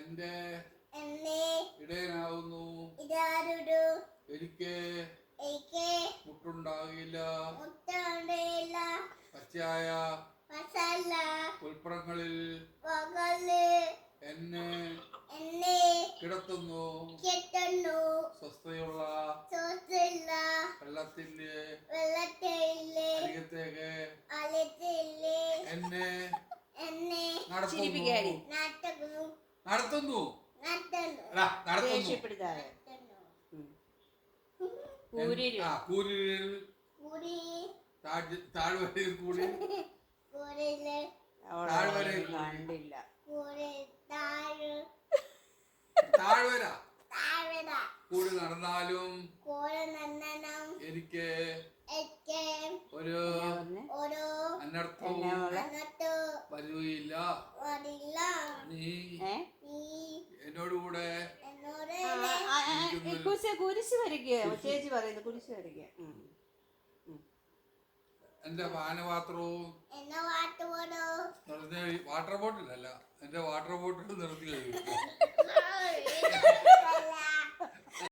എന്റെ ഇടയനാവുന്നു. എനിക്ക് മുട്ടുണ്ടാകില്ല. പച്ചയായ പുൽപ്പുറങ്ങളിൽ എന്നെ കിടത്തുന്നു. സ്വസ്ഥതയുള്ള വെള്ളത്തിന്റെ അരികത്തേക്ക് എന്നെ നടത്തുന്നു. കൂരിൽ താഴ്വരയിൽ കൂടി താഴ്വര കൂടി നടന്നാലും എനിക്ക് ഒരു അനർത്ഥവും വരികയില്ല. നീ എന്നോടുകൂടെ കുരിശ് വരയ്ക്കുക. ചേച്ചി പറയുന്നു കുരിശ് വരയ്ക്കുക. എന്റെ പാനപാത്രവും വാട്ടർ ബോട്ടിലല്ല, എന്റെ വാട്ടർ ബോട്ടിൽ നിർത്തി കഴിയും.